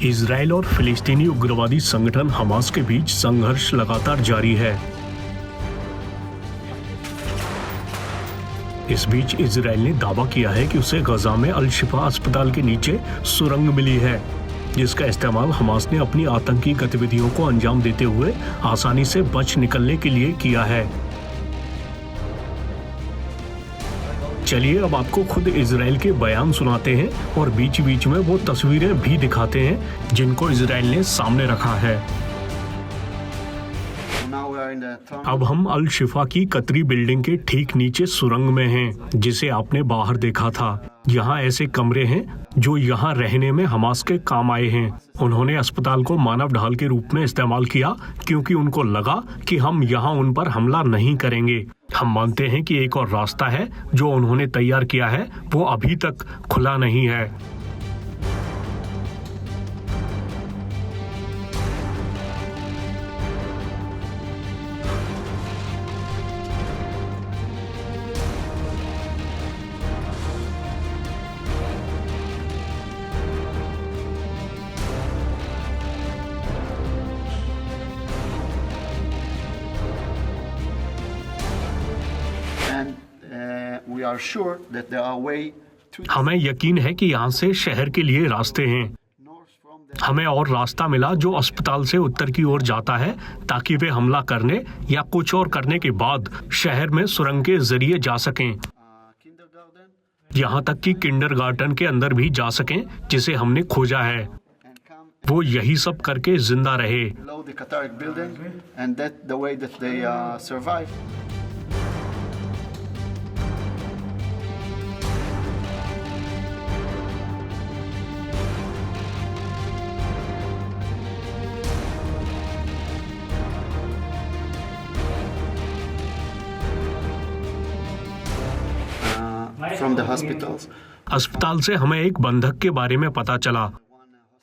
Israel और फिलिस्तीनी उग्रवादी संगठन हमास के बीच संघर्ष लगातार जारी है। इस बीच इजराइल ने दावा किया है कि उसे गजा में अल शिफा अस्पताल के नीचे सुरंग मिली है, जिसका इस्तेमाल हमास ने अपनी आतंकी गतिविधियों को अंजाम देते हुए आसानी से बच निकलने के लिए किया है। चलिए अब आपको खुद इजराइल के बयान सुनाते हैं और बीच बीच में वो तस्वीरें भी दिखाते हैं जिनको इजराइल ने सामने रखा है। अब हम अल शिफा की कतरी बिल्डिंग के ठीक नीचे सुरंग में हैं, जिसे आपने बाहर देखा था। यहाँ ऐसे कमरे हैं जो यहाँ रहने में हमास के काम आए हैं। उन्होंने अस्पताल को मानव ढाल के रूप में इस्तेमाल किया क्योंकि उनको लगा कि हम यहाँ उन पर हमला नहीं करेंगे। हम मानते हैं कि एक और रास्ता है जो उन्होंने तैयार किया है, वो अभी तक खुला नहीं है। हमें यकीन है कि यहाँ से शहर के लिए रास्ते हैं। हमें और रास्ता मिला जो अस्पताल से उत्तर की ओर जाता है, ताकि वे हमला करने या कुछ और करने के बाद शहर में सुरंग के जरिए जा सकें। यहाँ तक कि किंडरगार्टन के अंदर भी जा सकें, जिसे हमने खोजा है। वो यही सब करके जिंदा रहे। From the hospitals. अस्पताल से हमें एक बंधक के बारे में पता चला।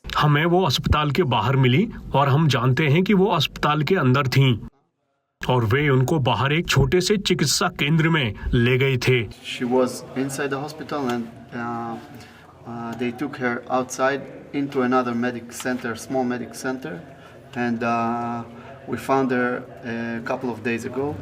हमें वो अस्पताल के बाहर मिली और हम जानते हैं कि वो अस्पताल के अंदर थीं और वे उनको बाहर एक छोटे से चिकित्सा केंद्र में ले गए थे। She was inside the hospital and they took her outside into another medic center, small medic center, and we found her a couple of days ago.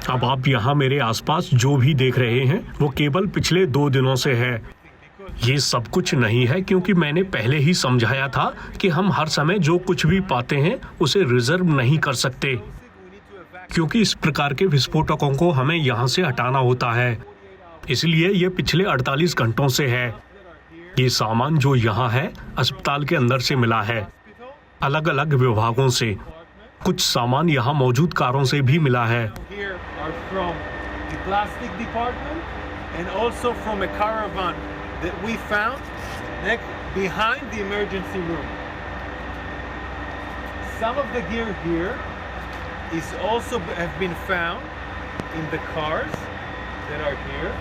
अब आप यहाँ मेरे आसपास जो भी देख रहे हैं वो केवल पिछले 2 दिनों से है। ये सब कुछ नहीं है क्योंकि मैंने पहले ही समझाया था कि हम हर समय जो कुछ भी पाते हैं उसे रिजर्व नहीं कर सकते, क्योंकि इस प्रकार के विस्फोटकों को हमें यहाँ से हटाना होता है। इसलिए ये पिछले 48 घंटों से है। ये सामान जो यहाँ है अस्पताल के अंदर से मिला है, अलग अलग विभागों से। कुछ सामान यहाँ मौजूद कारों से भी मिला है। Some of the gear here is also have been found in the cars that are here.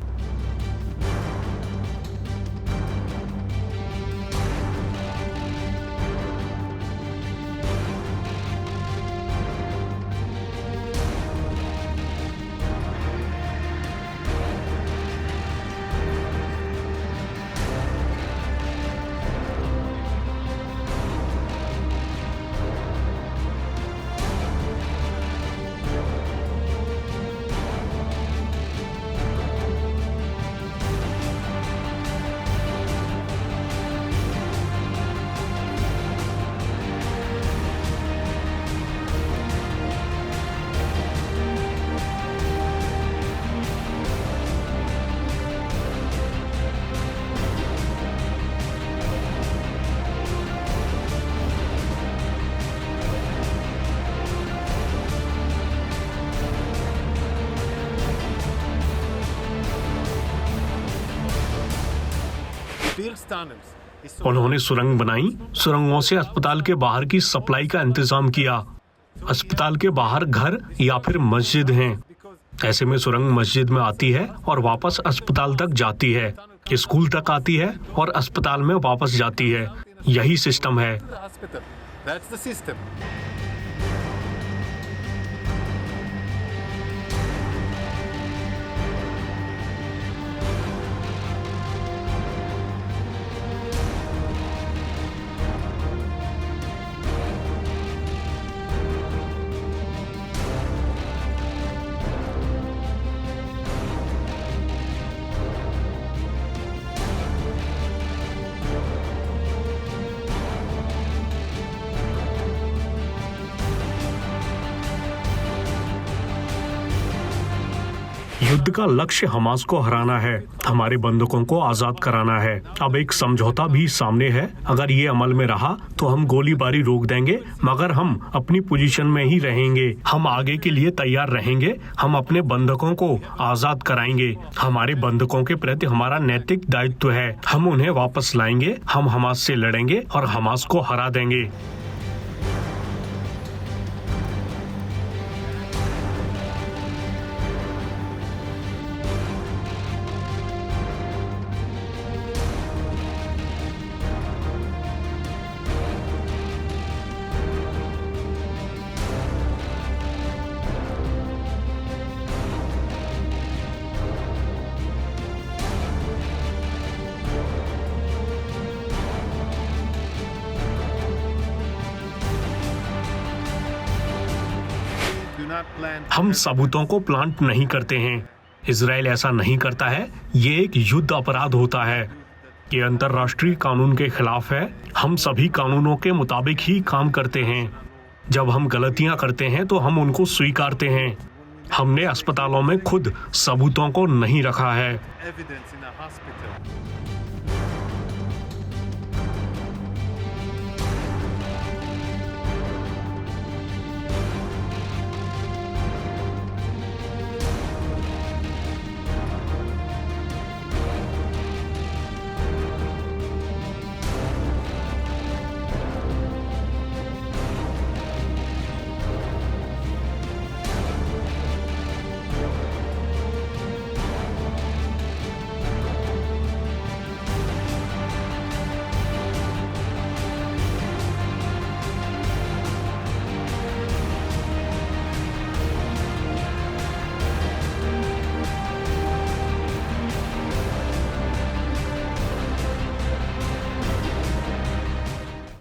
built tunnels. उन्होंने सुरंग बनाई, सुरंगों से अस्पताल के बाहर की सप्लाई का इंतजाम किया। अस्पताल के बाहर घर या फिर मस्जिद हैं। ऐसे में सुरंग मस्जिद में आती है और वापस अस्पताल तक जाती है, स्कूल तक आती है और अस्पताल में वापस जाती है। यही सिस्टम है। The hospital. That's the system. युद्ध का लक्ष्य हमास को हराना है, हमारे बंधकों को आजाद कराना है। अब एक समझौता भी सामने है। अगर ये अमल में रहा तो हम गोलीबारी रोक देंगे, मगर हम अपनी पोजीशन में ही रहेंगे। हम आगे के लिए तैयार रहेंगे। हम अपने बंधकों को आजाद कराएंगे। हमारे बंधकों के प्रति हमारा नैतिक दायित्व है। हम उन्हें वापस लाएंगे। हम हमास से लड़ेंगे और हमास को हरा देंगे। Do not plant. हम सबूतों को प्लांट नहीं करते हैं। इजराइल ऐसा नहीं करता है। ये एक युद्ध अपराध होता है। ये अंतर्राष्ट्रीय कानून के खिलाफ है। हम सभी कानूनों के मुताबिक ही काम करते हैं। जब हम गलतियां करते हैं तो हम उनको स्वीकारते हैं। हमने अस्पतालों में खुद सबूतों को नहीं रखा है। Evidence in a hospital.